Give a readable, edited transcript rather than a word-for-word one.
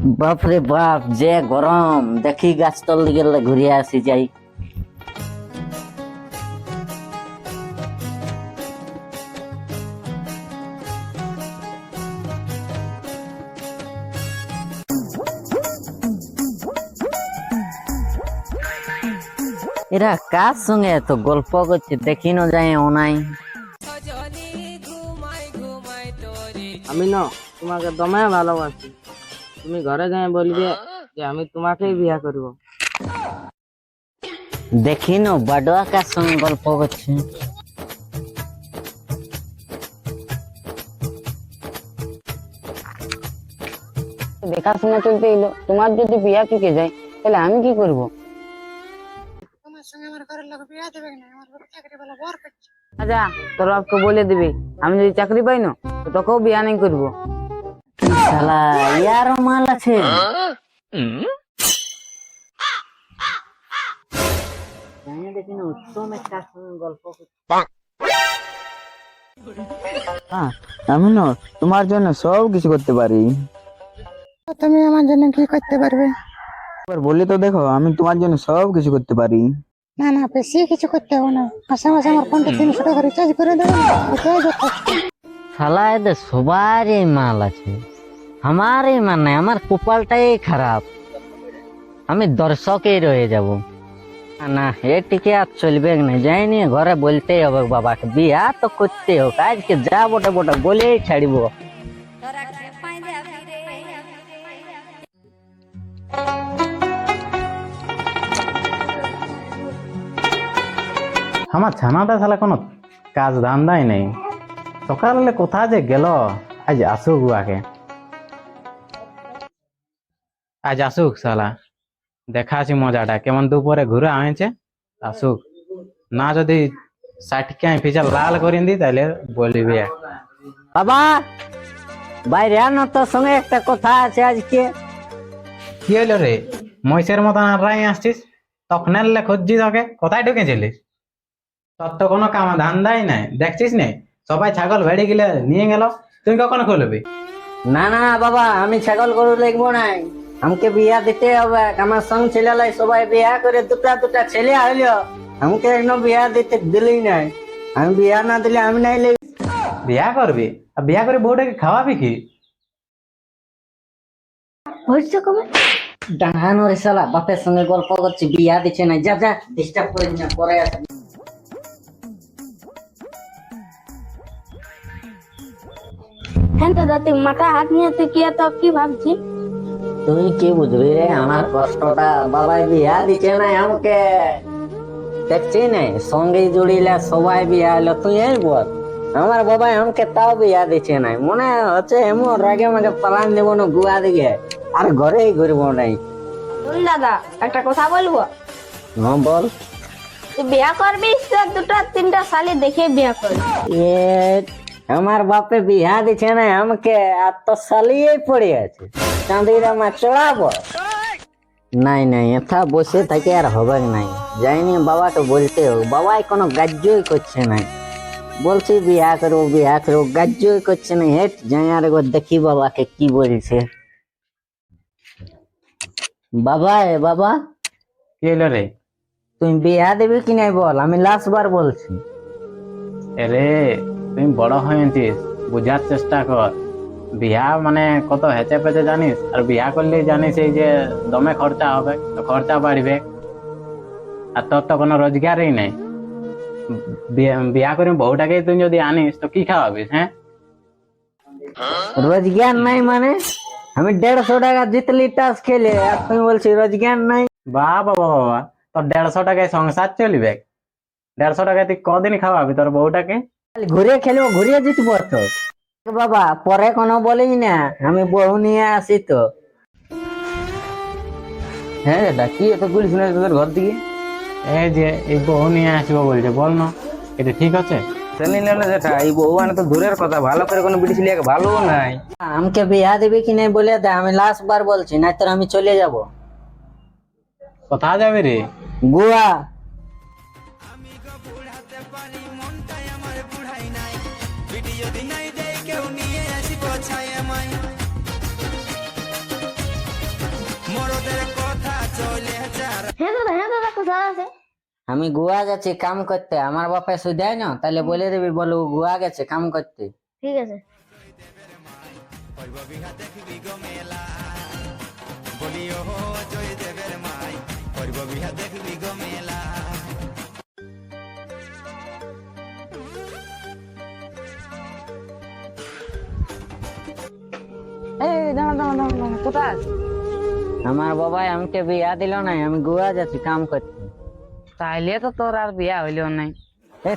বাপরে বাপ, যে গরম! দেখি গাছতল দিকে ঘুরিয়ে আসি যাই। এরা কার সঙ্গে এত গল্প করছে দেখি না যায় ওনাই। আমি না তোমাকে দমে ভালোবাসি। তুমি ঘরে যাই বলবে যে আমি তোমাকেই বিয়ে করব। দেখি না বাডুয়া কার সঙ্গে গল্প করছে। দেখাশোনা চলতে এলো, তোমার যদি বিয়ে টিকে যায় তাহলে আমি কি করব? আচ্ছা, তোর বাপকে বলে দিবি আমি যদি চাকরি পাই না তো তোকেও বিয়ে নেই করবো। শালা ইয়ারও মাল আছে। দেখি না উত্তমের কার সঙ্গে গল্প করছে। আমি না তোমার জন্য সব কিছু করতে পারি। তুমি আমার জন্য কি করতে পারবে? একবার বলি তো দেখো, আমি তোমার জন্য সব কিছু করতে পারি। না না, বেশি কিছু করতে হবে না, মাসে মাসে আমার ফোনটা 300 টাকা রিচার্জ করে দেবেন, এটাই যথেষ্ট। শালা এদের সবারই মাল আছে, আমার এই মান নাই। আমার কপালটাই খারাপ, আমি দর্শকেই রয়ে যাব। না এটিকে আর চলবে না, যাইনি ঘরে বলতেই হবে বাবাকে বিয়া তো করতে হোক, আজকে যা বটে বটে বলেই ছাড়িব। আমার ছানাটা শালা কোনো কাজ ধান্দাই নেই। সকালে কোথা যে গেল, আজ আসুক উয়াকে, আজ আসুক শালা, দেখাছি মজাটা কেমন দুপুরে ঘুরে আনছে। আসুক না, যদি 60 ফিচা লাল করে দি তাহলে বলবি। বাবা বাইরে আনো, তোর সঙ্গে একটা কথা আছে আজকে। কি হইলো রে, মহিষের মতন আর রাই আসছিস? তখন খুঁজছি তোকে, কোথায় ঢুকেছিলিস? তোর তো কোনো কাম ধান্দাই নাই, দেখছিস নে সবাই ছাগল ভেড়ে গেলে নিয়ে গেল, তুই কখন খুলবি? না না বাবা, আমি ছাগল গরু দেখবো নাই, আমাকে বিয়া দিতে হবে। আমার সঙ্গ ছেলে সবাই বিয়া করে দুটা দুটা ছেলে হইলো, আমাকে একদম বিয়া দিতে দিলেই নাই। আমি বিয়া না দিলে আমি নাই লেগে। বিয়া করবি? আর বিয়া করে বউটাকে খাওয়াবি কি? হয়েছে কবে ডাঙানো রে শালা, বাপের সঙ্গে গল্প করছি, বিয়া দিচ্ছে না। যা যা, ডিস্টার্ব করিস না, পরে আসবি। হ্যাঁ দাদা, তুই মাথা হাত নিয়ে তুই কি এত কি ভাবছি? তুই কি বুঝবি রে আমার কষ্টটা? বাবাই বিয়া দিচ্ছে না আমাকে, দেখছি নাই সঙ্গে জুড়িলে সবাই বিয়া হলো, তুই এই বল। আমার বাবাই আমাকে তাও বিয়া দিচ্ছে নাই, মনে হচ্ছে এমন রাগে আমাকে পালান দেবো না গুয়া দিকে, আর ঘরেই ঘুরবো নাই। শুন দাদা, একটা কথা বলবো। হ্যাঁ বল। তুই বিয়া করবি তো দুটা তিনটা শালি দেখে বিয়া করবি। এ আমার বাপে বিয়া দিচ্ছে না আমাকে, আর তো সালিয়েই পড়ে আছে, চাঁদিরা মা চড়াবো। নাই নাই, এথা বসে থাকে আর হবে নাই, যাইনি বাবাকে বলতে হোক। বাবাই কোনো গাজ্যই করছে নাই, বলছি বিয়া করবো বিয়া করবো, গাজ্যই করছে না। হেট যাই আর একবার দেখি বাবাকে কি বলছে। বাবা এ বাবা, কি হইলো রে? তুমি বিয়া দেবে কি নাই বল, আমি লাস্ট বার বলছি। এরে তুই বড় হয়েছিস, বুঝার চেষ্টা কর। বিয়া মানে কত হেঁচে পেঁচে জানিস? আর বিয়া করলে জানিস এই যে দমে খরচা হবে, তো খরচা বাড়বে, আর তোর তো কোনো রোজগারই নেই। বিয়া করে বউটাকে তুই যদি আনিস তো কি খাওয়াবিস? হ্যাঁ, রোজগার নাই মানে? আমি 150 টাকা জিতলি টাস খেলে, আর তুমি বলছি রোজগার নাই। বাবা বাবা, তোর 150 টাকায় সংসার চলবে? 150 টাকায় তুই কদিন খাওয়াবি তোর বউটাকে? ঘুরিয়ে খেলবো, ঘুরিয়ে জিতবো তো। বাবা পরে কোনো বলিস না, আমি বউ নিয়ে আসি তো। হ্যাঁ দাদা, কি এত পুলিশ শুনে তোদের ঘর থেকে? এই যে এই বউ নিয়ে আসবো বলছে, বল না এটা ঠিক আছে? শুনি না যেটা, এই বউ মানে তো দূরের কথা, ভালো করে কোনো বিড়ি ছেলে ভালো নাই। আমাকে বিয়া দিবি কি নাই বলে দে, আমি লাস্ট বার বলছি, নাই তোর আমি চলে যাব। কোথায় যাবে রে? গোয়া। হ্যাঁ দাদা কোথায় আছে? আমি গোয়া যাচ্ছি কাম করতে, আমার বাপে সুধাই না, তাহলে বলে দিবি বলো গোয়া গেছে কাম করতে। ঠিক আছে। এই দাঁড়া দাঁড়া দাঁড়া দাঁড়া, কোথায় আছে? আমার বাবাই আমাকে বিয়া দিল না, আমি গোয়া যাচ্ছি কাম করতে। তাইলে তো তোর আর বিয়া হইলো নাই। এ,